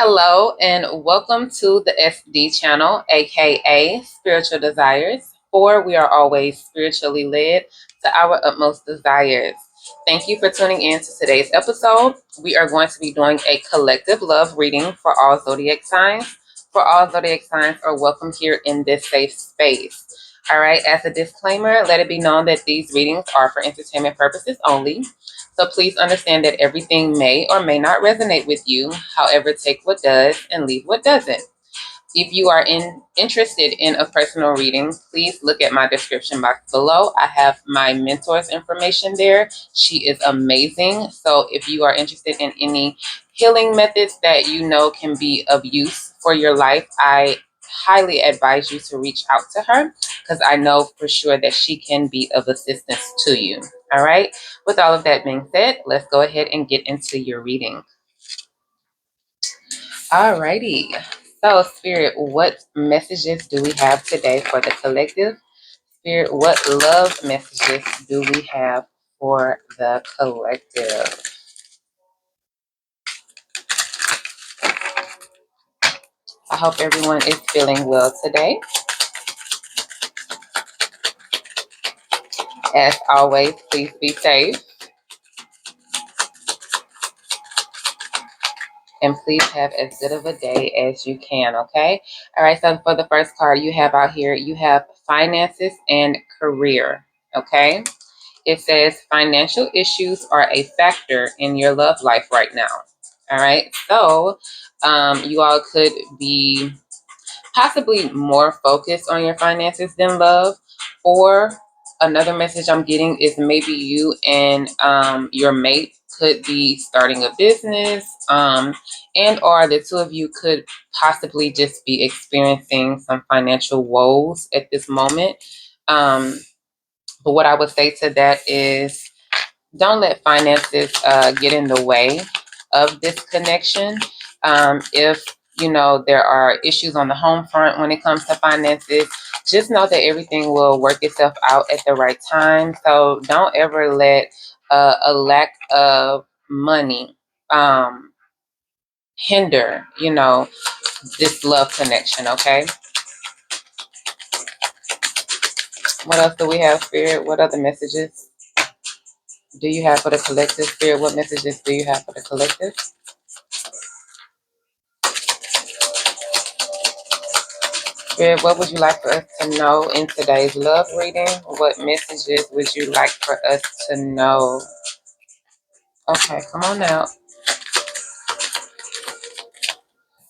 Hello and welcome to the SD channel, aka Spiritual Desires, for we are always spiritually led to our utmost desires. Thank you for tuning in to today's episode. We are going to be doing a collective love reading for all zodiac signs. For all zodiac signs are welcome here in this safe space. All right, as a disclaimer, let it be known that these readings are for entertainment purposes only. So please understand that everything may or may not resonate with you. However, take what does and leave what doesn't. If you are interested in a personal reading, please look at my description box below. I have my mentor's information there. She is amazing. So if you are interested in any healing methods that you know can be of use for your life, I highly advise you to reach out to her because I know for sure that she can be of assistance to you. All right. With all of that being said, let's go ahead and get into your reading. Alrighty. So, Spirit, what messages do we have today for the collective? Spirit, what love messages do we have for the collective? I hope everyone is feeling well today. As always, please be safe and please have as good of a day as you can, okay? All right, so for the first card you have out here, you have finances and career, okay? It says financial issues are a factor in your love life right now. All right. So you all could be possibly more focused on your finances than love. Or another message I'm getting is maybe you and your mate could be starting a business, and or the two of you could possibly just be experiencing some financial woes at this moment. But what I would say to that is don't let finances get in the way of this connection. If you know there are issues on the home front when it comes to finances, just know that everything will work itself out at the right time. So don't ever let a lack of money hinder, this love connection. Okay. What else do we have, Spirit? What other messages do you have for the collective, Spirit? What messages do you have for the collective? Spirit, what would you like for us to know in today's love reading? What messages would you like for us to know? Okay, come on now.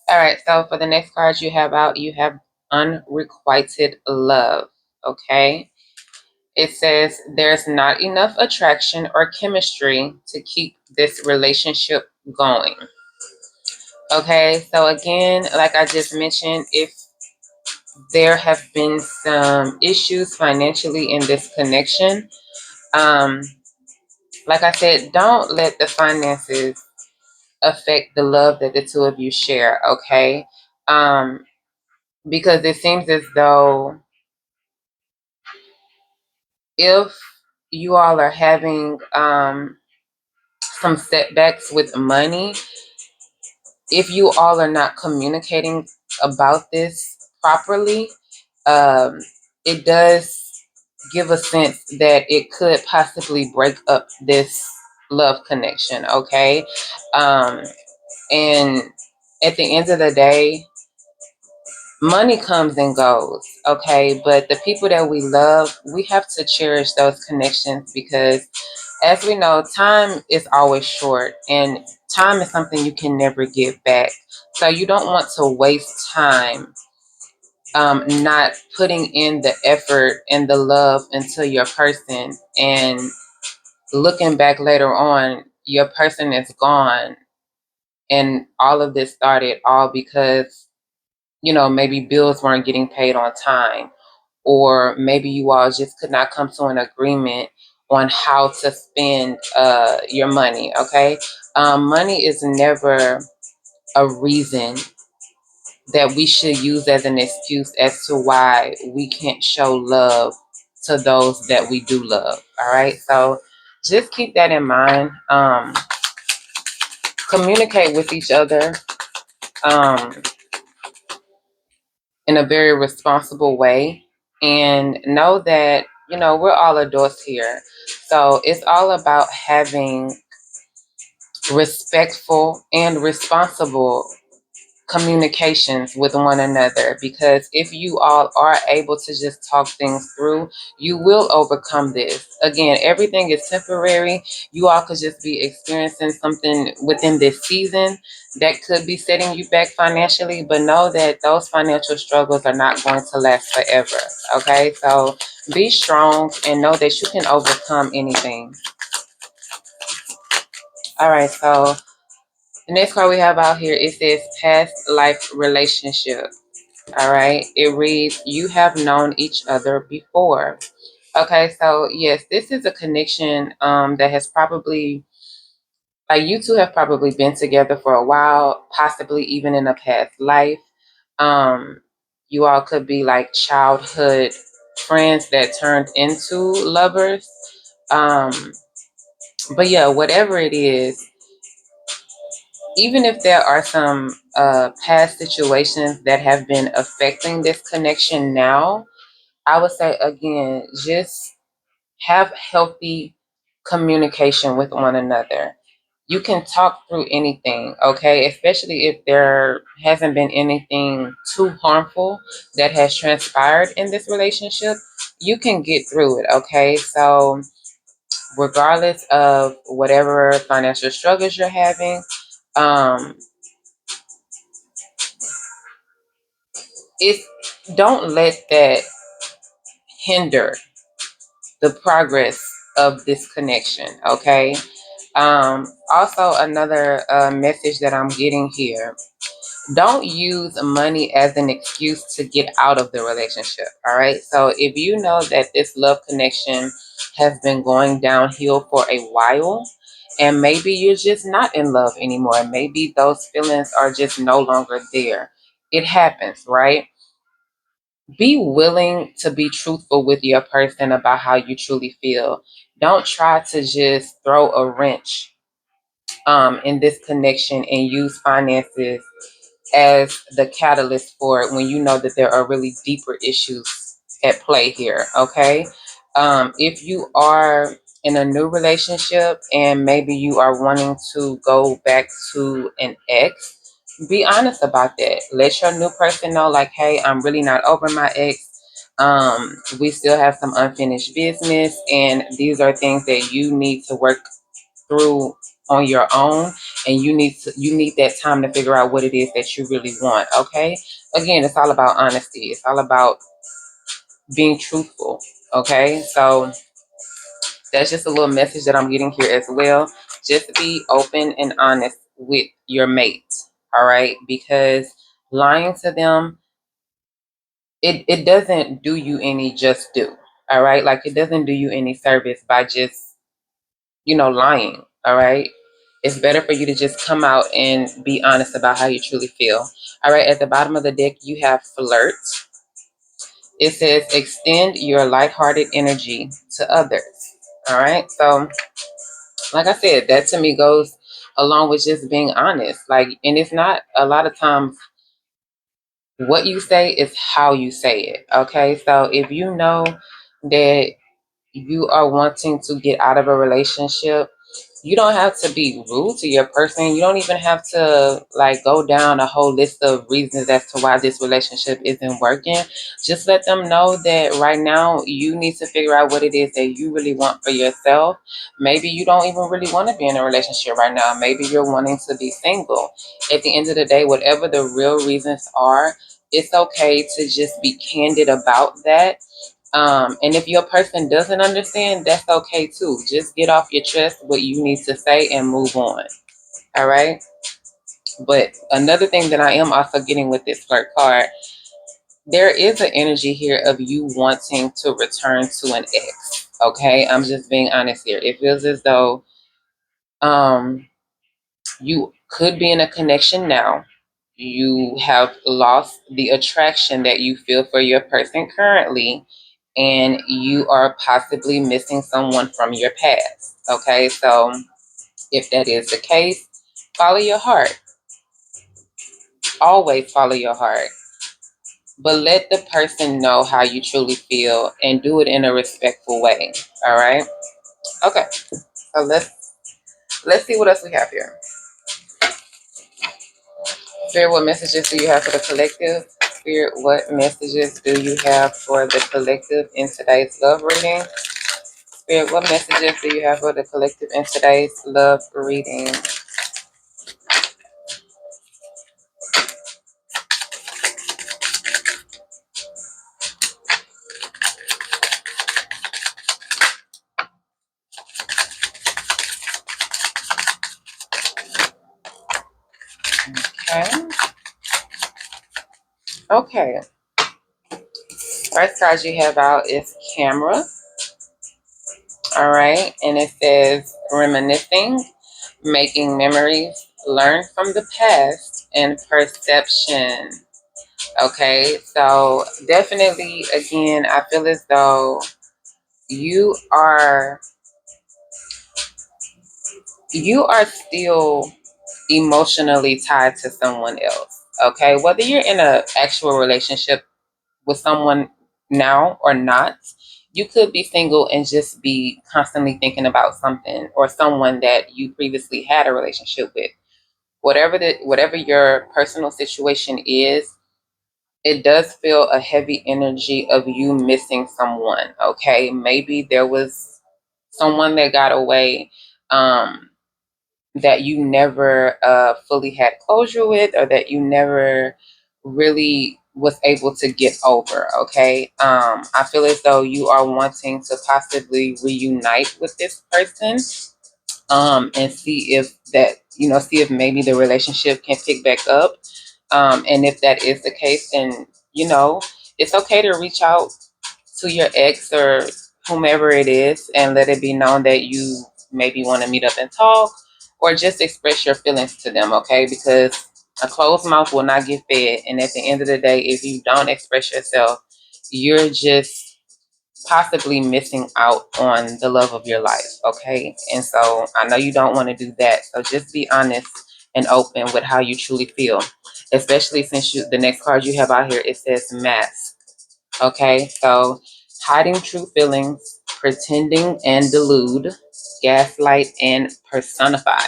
All right, so for the next card you have out, you have unrequited love. Okay. It says there's not enough attraction or chemistry to keep this relationship going. Okay, so again, like I just mentioned, if there have been some issues financially in this connection, um, like I said, don't let the finances affect the love that the two of you share, okay? Because it seems as though if you all are having some setbacks with money, if you all are not communicating about this properly, um, it does give a sense that it could possibly break up this love connection, okay? Um, and at the end of the day, money comes and goes, okay? But the people that we love, we have to cherish those connections because, as we know, time is always short and time is something you can never get back. So you don't want to waste time not putting in the effort and the love into your person, and looking back later on, your person is gone. And all of this started all because, maybe bills weren't getting paid on time, or maybe you all just could not come to an agreement on how to spend your money, okay? Money is never a reason that we should use as an excuse as to why we can't show love to those that we do love, all right? So just keep that in mind. Communicate with each other. um, in a very responsible way. And know that, we're all adults here. So it's all about having respectful and responsible communications with one another, because if you all are able to just talk things through, you will overcome this. Again, everything is temporary. You all could just be experiencing something within this season that could be setting you back financially, but know that those financial struggles are not going to last forever. Okay, so be strong and know that you can overcome anything. All right, so the next card we have out here, it says past life relationship. All right. It reads, you have known each other before. Okay. So, yes, this is a connection that has probably, like, you two have probably been together for a while, possibly even in a past life. Um, you all could be like childhood friends that turned into lovers. Um, but yeah, whatever it is, even if there are some past situations that have been affecting this connection now, I would say again, just have healthy communication with one another. You can talk through anything, okay? Especially if there hasn't been anything too harmful that has transpired in this relationship, you can get through it, okay? So, regardless of whatever financial struggles you're having, um, it don't let that hinder the progress of this connection, okay? Also, another message that I'm getting here, don't use money as an excuse to get out of the relationship. All right. So if you know that this love connection has been going downhill for a while, and maybe you're just not in love anymore, maybe those feelings are just no longer there. It happens, right? Be willing to be truthful with your person about how you truly feel. Don't try to just throw a wrench in this connection and use finances as the catalyst for it when you know that there are really deeper issues at play here. Okay. If you are in a new relationship and maybe you are wanting to go back to an ex, be honest about that. Let your new person know, like, hey, I'm really not over my ex. We still have some unfinished business, and these are things that you need to work through on your own, and you need that time to figure out what it is that you really want. Okay. Again, it's all about honesty. It's all about being truthful. Okay. So that's just a little message that I'm getting here as well. Just be open and honest with your mate. All right, because lying to them, it doesn't do you any just do. All right, like it doesn't do you any service by just lying. All right. It's better for you to just come out and be honest about how you truly feel. All right. At the bottom of the deck, you have flirt. It says extend your lighthearted energy to others. All right. So, like I said, that to me goes along with just being honest. Like, and it's not a lot of times what you say, is how you say it. Okay. So, if you know that you are wanting to get out of a relationship, you don't have to be rude to your person. You don't even have to like go down a whole list of reasons as to why this relationship isn't working. Just let them know that right now you need to figure out what it is that you really want for yourself. Maybe you don't even really want to be in a relationship right now. Maybe you're wanting to be single. At the end of the day, whatever the real reasons are, it's okay to just be candid about that. And if your person doesn't understand, that's okay too. Just get off your chest what you need to say and move on. All right. But another thing that I am also getting with this flirt card, there is an energy here of you wanting to return to an ex. Okay. I'm just being honest here. It feels as though um you could be in a connection now. You have lost the attraction that you feel for your person currently, and you are possibly missing someone from your past. Okay, so if that is the case, follow your heart. Always follow your heart, but let the person know how you truly feel and do it in a respectful way. All right. Okay. So let's see what else we have here. Spirit, what messages do you have for the collective? Spirit, what messages do you have for the collective in today's love reading? Spirit, what messages do you have for the collective in today's love reading? Okay. Okay. First card you have out is Camera. All right. And it says reminiscing, making memories, learn from the past, and perception. Okay. So definitely, again, I feel as though you are you are still emotionally tied to someone else. Okay. Whether you're in an actual relationship with someone now or not, you could be single and just be constantly thinking about something or someone that you previously had a relationship with. Whatever your personal situation is, it does feel a heavy energy of you missing someone. Okay, maybe there was someone that got away, that you never fully had closure with, or that you never really was able to get over. Okay. I feel as though you are wanting to possibly reunite with this person, and see if that, see if maybe the relationship can pick back up. And if that is the case, then, it's okay to reach out to your ex or whomever it is and let it be known that you maybe want to meet up and talk, or just express your feelings to them. Okay, because a closed mouth will not get fed, and at the end of the day, if you don't express yourself, you're just possibly missing out on the love of your life. Okay, and so I know you don't want to do that, so just be honest and open with how you truly feel, especially since the next card you have out here, it says mask. Okay, so hiding true feelings, pretending and delude, gaslight and personify.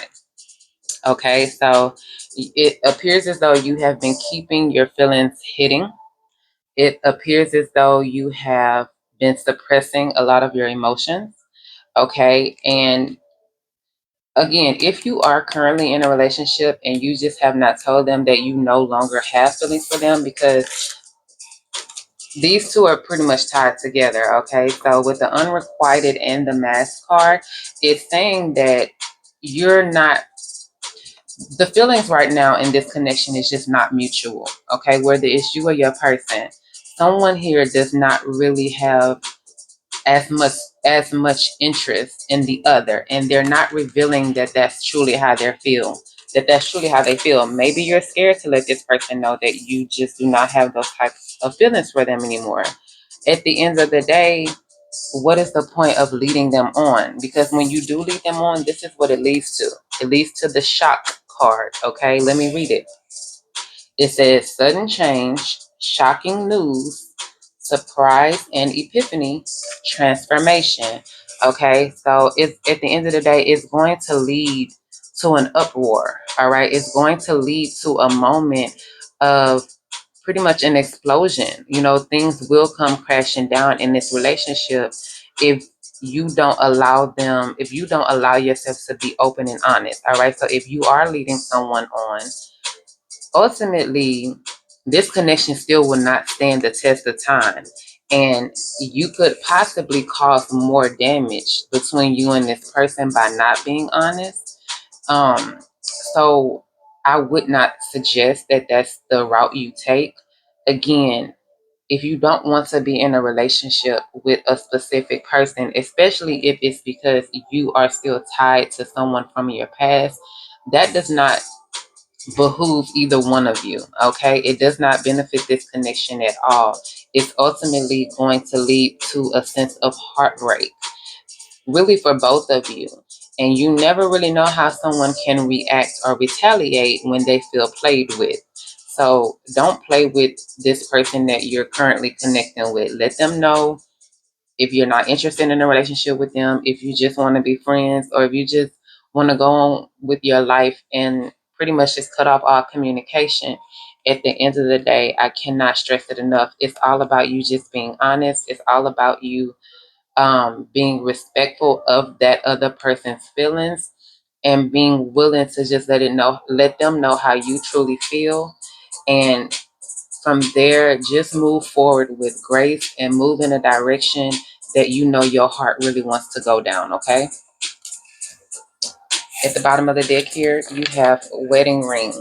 Okay, so it appears as though you have been keeping your feelings hidden. It appears as though you have been suppressing a lot of your emotions. Okay, and again, if you are currently in a relationship and you just have not told them that you no longer have feelings for them, because these two are pretty much tied together. Okay, so with the unrequited and the mask card, it's saying that you're not, the feelings right now in this connection is just not mutual. Okay, whether it's you or your person, someone here does not really have as much interest in the other, and they're not revealing that that's truly how they feel. That's truly how they feel. Maybe you're scared to let this person know that you just do not have those types of feelings for them anymore. At the end of the day, what is the point of leading them on? Because when you do lead them on, this is what it leads to. It leads to the shock card. Okay, let me read it. It says sudden change, shocking news, surprise and epiphany, transformation. Okay, so it's, at the end of the day, it's going to lead to an uproar. All right, it's going to lead to a moment of pretty much an explosion. Things will come crashing down in this relationship if if you don't allow yourself to be open and honest. All right, so if you are leading someone on, ultimately, this connection still will not stand the test of time. And you could possibly cause more damage between you and this person by not being honest. So I would not suggest that that's the route you take. Again, if you don't want to be in a relationship with a specific person, especially if it's because you are still tied to someone from your past, that does not behoove either one of you. Okay, it does not benefit this connection at all. It's ultimately going to lead to a sense of heartbreak, really, for both of you. And you never really know how someone can react or retaliate when they feel played with. So don't play with this person that you're currently connecting with. Let them know if you're not interested in a relationship with them, if you just want to be friends, or if you just want to go on with your life and pretty much just cut off all communication. At the end of the day, I cannot stress it enough. It's all about you just being honest. It's all about you being respectful of that other person's feelings and being willing to just let them know how you truly feel. And from there, just move forward with grace and move in a direction that you know your heart really wants to go down, okay? At the bottom of the deck here, you have wedding rings,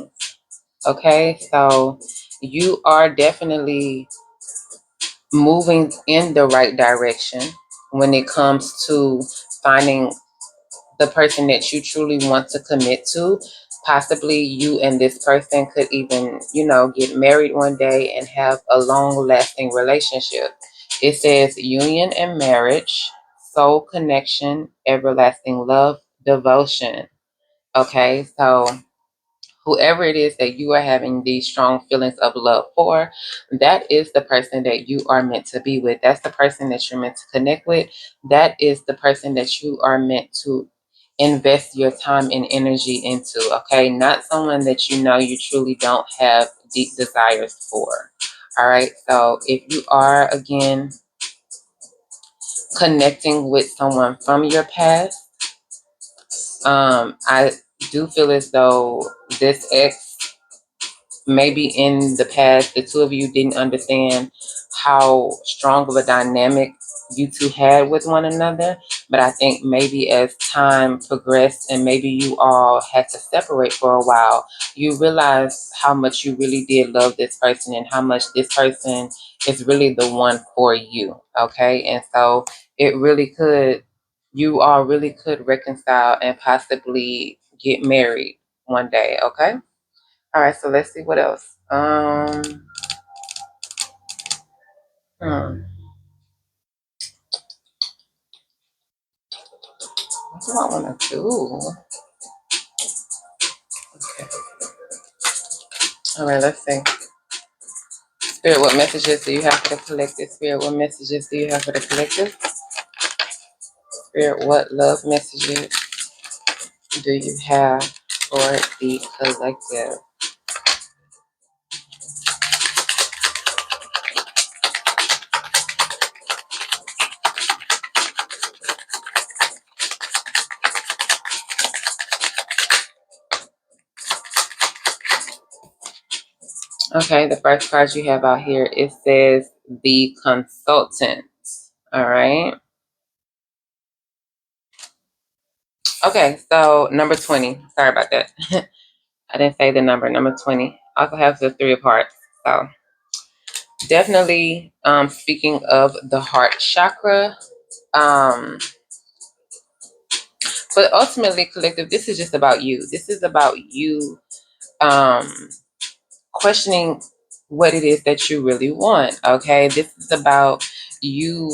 okay? So you are definitely moving in the right direction when it comes to finding the person that you truly want to commit to. Possibly you and this person could even, get married one day and have a long lasting relationship. It says union and marriage, soul connection, everlasting love, devotion. Okay, so whoever it is that you are having these strong feelings of love for, that is the person that you are meant to be with. That's the person that you're meant to connect with. That is the person that you are meant to invest your time and energy into, okay? Not someone that you know you truly don't have deep desires for. All right, so if you are, again, connecting with someone from your past, I do feel as though this ex, maybe in the past, the two of you didn't understand how strong of a dynamic you two had with one another. But I think maybe as time progressed and maybe you all had to separate for a while, you realized how much you really did love this person and how much this person is really the one for you. Okay. And so it really could, you all really could reconcile and possibly get married one day. Okay. All right, so let's see what else. Hmm, what do I want to do? Okay. All right, let's see. Spirit, what messages do you have for the collective? Spirit, what messages do you have for the collective? Spirit, what love messages do you have for the collective? Okay, the first card you have out here, it says the consultant. All right. Okay, so number 20. Sorry about that. I didn't say the number 20. Also has the Three of Hearts. So definitely, speaking of the heart chakra, um, but ultimately, collective, this is just about you. This is about you um, questioning what it is that you really want. Okay, this is about you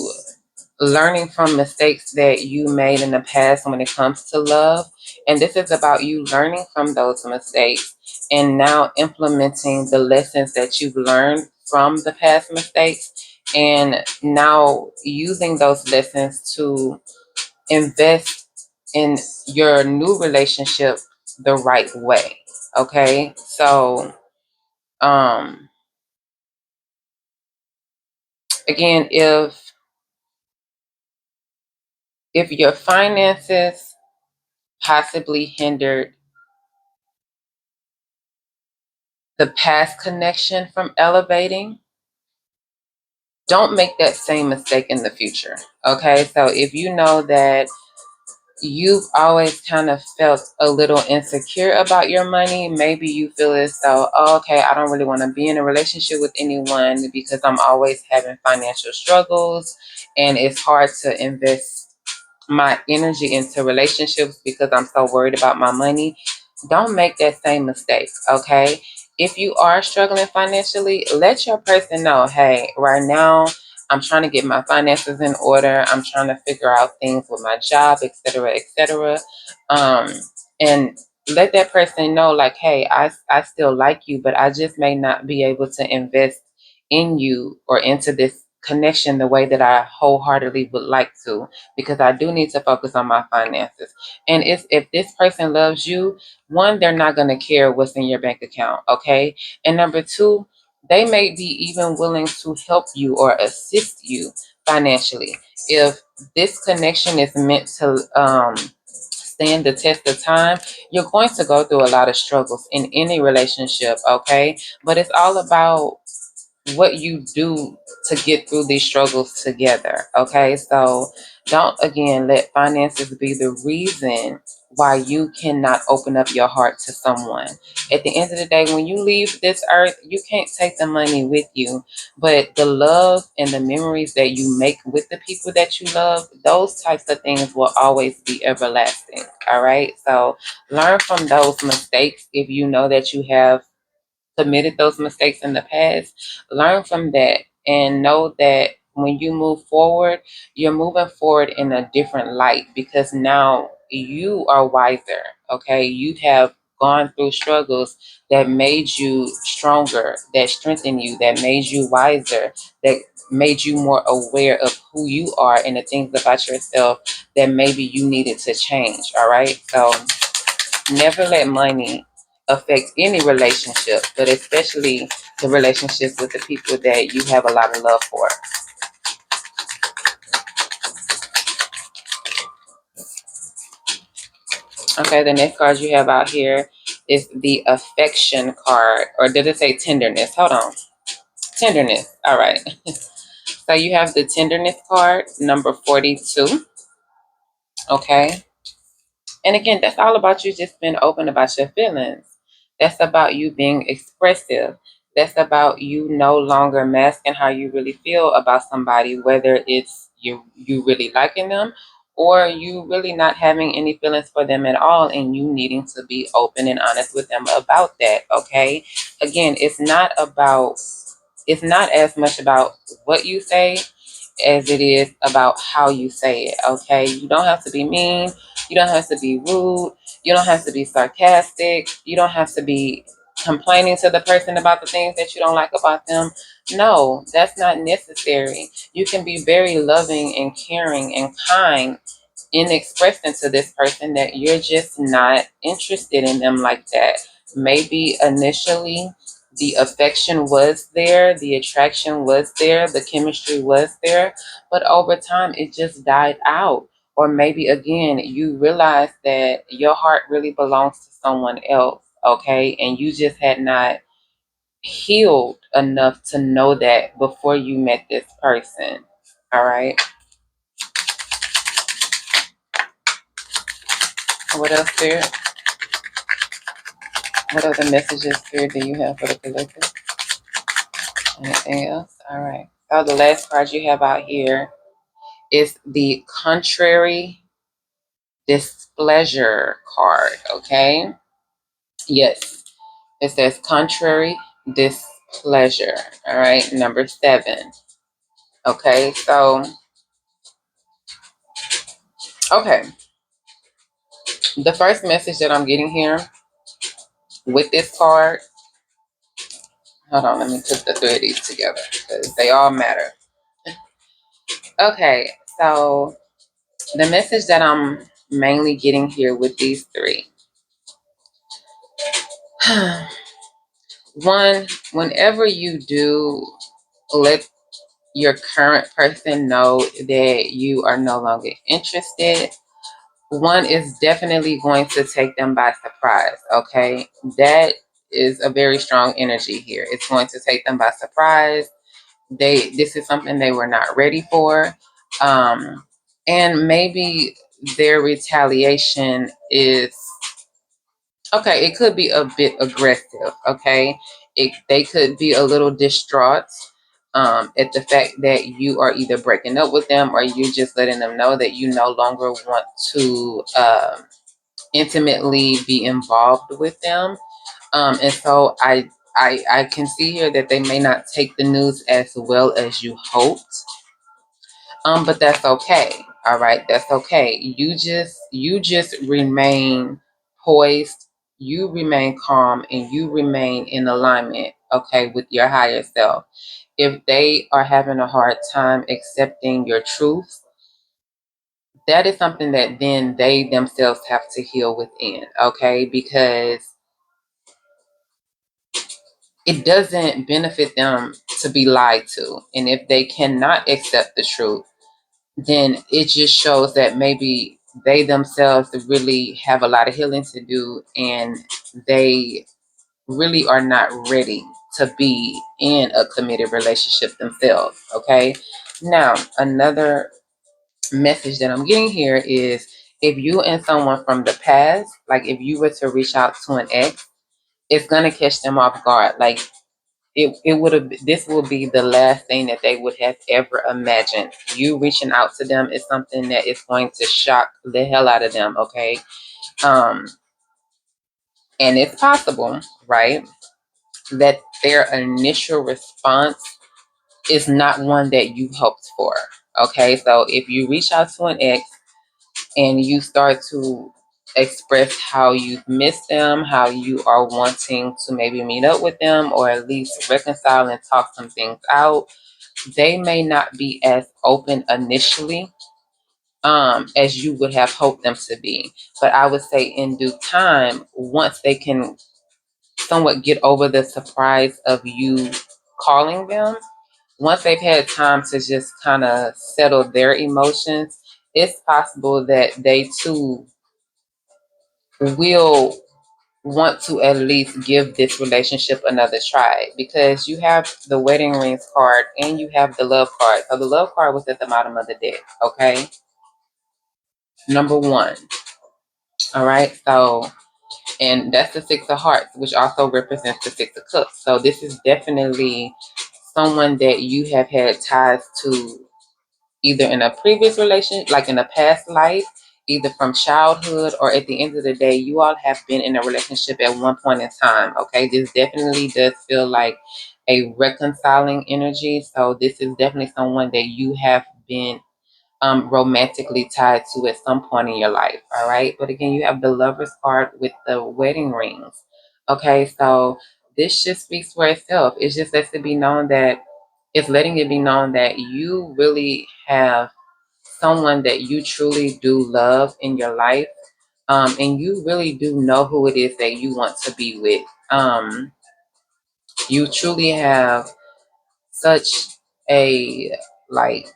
learning from mistakes that you made in the past when it comes to love. And this is about you learning from those mistakes and now implementing the lessons that you've learned from the past mistakes and now using those lessons to invest in your new relationship the right way. Okay. So, um, again, if your finances possibly hindered the past connection from elevating, don't make that same mistake in the future. Okay, so if you know that you've always kind of felt a little insecure about your money, maybe you feel as though, oh, okay, I don't really want to be in a relationship with anyone because I'm always having financial struggles and it's hard to invest my energy into relationships because I'm so worried about my money. Don't make that same mistake, okay? If you are struggling financially, let your person know, hey, right now I'm trying to get my finances in order. I'm trying to figure out things with my job, etc., etc. Um, and let that person know, like, hey, I still like you, but I just may not be able to invest in you or into this connection the way that I wholeheartedly would like to, because I do need to focus on my finances. And if this person loves you, one, they're not going to care what's in your bank account, okay? And number two, they may be even willing to help you or assist you financially. If this connection is meant to stand the test of time, you're going to go through a lot of struggles in any relationship, okay? But it's all about what you do to get through these struggles together. Okay, so don't again let finances be the reason why you cannot open up your heart to someone. At the end of the day, when you leave this earth, you can't take the money with you, but the love and the memories that you make with the people that you love, those types of things will always be everlasting. All right, so learn from those mistakes. If you know that you have committed those mistakes in the past, learn from that and know that when you move forward, you're moving forward in a different light, because now you are wiser. Okay, you have gone through struggles that made you stronger, that strengthened you, that made you wiser, that made you more aware of who you are and the things about yourself that maybe you needed to change. All right, so never let money affect any relationship, but especially the relationships with the people that you have a lot of love for. Okay, the next card you have out here is the affection card, or did it say tenderness? Hold on. Tenderness. All right. So you have the tenderness card, number 42. Okay. And again, that's all about you just being open about your feelings. That's about you being expressive. That's about you no longer masking how you really feel about somebody, whether it's you really liking them or you really not having any feelings for them at all, and you needing to be open and honest with them about that. Okay. Again, it's not as much about what you say as it is about how you say it. Okay, you don't have to be mean, you don't have to be rude, you don't have to be sarcastic, you don't have to be complaining to the person about the things that you don't like about them. No, that's not necessary. You can be very loving and caring and kind in expressing to this person that you're just not interested in them like that. Maybe initially the affection was there, the attraction was there, the chemistry was there, but over time it just died out. Or maybe again, you realize that your heart really belongs to someone else, okay? And you just had not healed enough to know that before you met this person, all right? What else, Spirit? What other messages, Spirit, do you have for the collective? Anything else? All right. So the last card you have out here is the contrary displeasure card. Okay. Yes. It says contrary displeasure. All right. Number 7. Okay. So, okay. The first message that I'm getting here with this card, hold on, let me put the three of these together because they all matter. Okay. So, the message that I'm mainly getting here with these three. One, whenever you do let your current person know that you are no longer interested, one is definitely going to take them by surprise. Okay, that is a very strong energy here. It's going to take them by surprise. This is something they were not ready for, and maybe their retaliation is okay. It could be a bit aggressive. Okay, they could be a little distraught at the fact that you are either breaking up with them or you just letting them know that you no longer want to intimately be involved with them. And so I can see here that they may not take the news as well as you hoped. But that's okay. All right, that's okay. You just remain poised, you remain calm and you remain in alignment, okay, with your higher self. If they are having a hard time accepting your truth, that is something that then they themselves have to heal within, okay? Because it doesn't benefit them to be lied to. And if they cannot accept the truth, then it just shows that maybe they themselves really have a lot of healing to do, and they really are not ready to be in a committed relationship themselves, okay? Now, another message that I'm getting here is, if you and someone from the past, like if you were to reach out to an ex, it's gonna catch them off guard. Like it would have, this will be the last thing that they would have ever imagined. You reaching out to them is something that is going to shock the hell out of them, okay? Um, and it's possible, right, that their initial response is not one that you hoped for. Okay, so if you reach out to an ex and you start to express how you've missed them, how you are wanting to maybe meet up with them or at least reconcile and talk some things out, they may not be as open initially as you would have hoped them to be. But I would say in due time, once they can somewhat get over the surprise of you calling them, once they've had time to just kind of settle their emotions, it's possible that they too will want to at least give this relationship another try, because you have the wedding rings card and you have the love card. So the love card was at the bottom of the deck, okay? Number one. All right. So, and that's the Six of Hearts, which also represents the Six of Cups. So this is definitely someone that you have had ties to either in a previous relationship, like in a past life, either from childhood, or at the end of the day, you all have been in a relationship at one point in time. Okay, this definitely does feel like a reconciling energy. So this is definitely someone that you have been romantically tied to at some point in your life. All right, but again, you have the Lovers card with the wedding rings. Okay, so this just speaks for itself. It's just lets it be known that it's letting it be known that you really have someone that you truly do love in your life, and you really do know who it is that you want to be with. You truly have such a like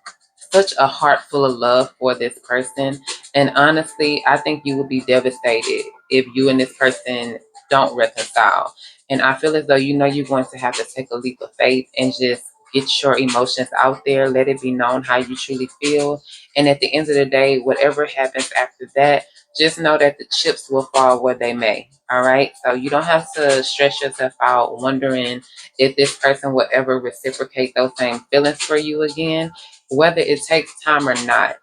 such a heart full of love for this person, and honestly I think you would be devastated if you and this person don't reconcile. And I feel as though you're going to have to take a leap of faith and just get your emotions out there, let it be known how you truly feel, and at the end of the day, whatever happens after that, just know that the chips will fall where they may. All right, so you don't have to stress yourself out wondering if this person will ever reciprocate those same feelings for you again. Whether it takes time or not,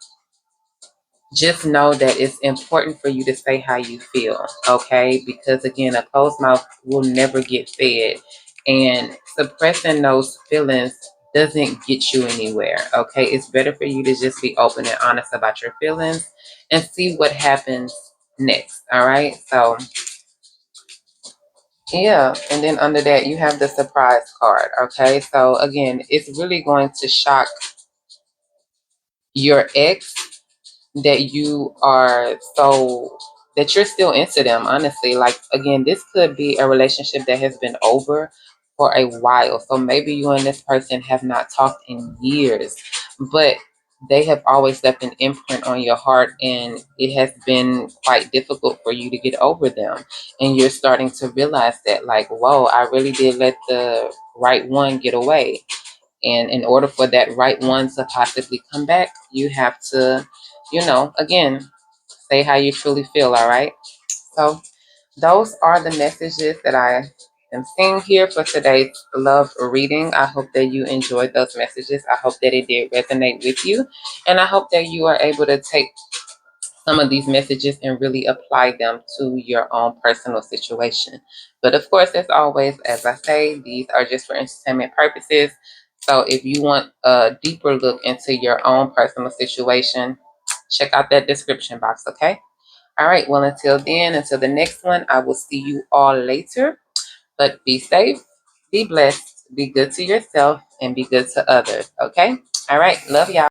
just know that it's important for you to say how you feel, okay? Because again, a closed mouth will never get fed, and suppressing those feelings doesn't get you anywhere, okay? It's better for you to just be open and honest about your feelings and see what happens next, all right? So yeah, and then under that you have the surprise card. Okay, so again, it's really going to shock your ex that you are so that you're still into them, honestly. Like again, this could be a relationship that has been over for a while. So maybe you and this person have not talked in years, but they have always left an imprint on your heart, and it has been quite difficult for you to get over them. And you're starting to realize that, like, whoa, I really did let the right one get away. And in order for that right one to possibly come back, you have to, again, say how you truly feel, all right? So those are the messages that I am seeing here for today's love reading. I hope that you enjoyed those messages. I hope that it did resonate with you. And I hope that you are able to take some of these messages and really apply them to your own personal situation. But of course, as always, as I say, these are just for entertainment purposes. So if you want a deeper look into your own personal situation, check out that description box, okay? All right. Well, until then, until the next one, I will see you all later. But be safe, be blessed, be good to yourself, and be good to others. Okay? All right. Love y'all.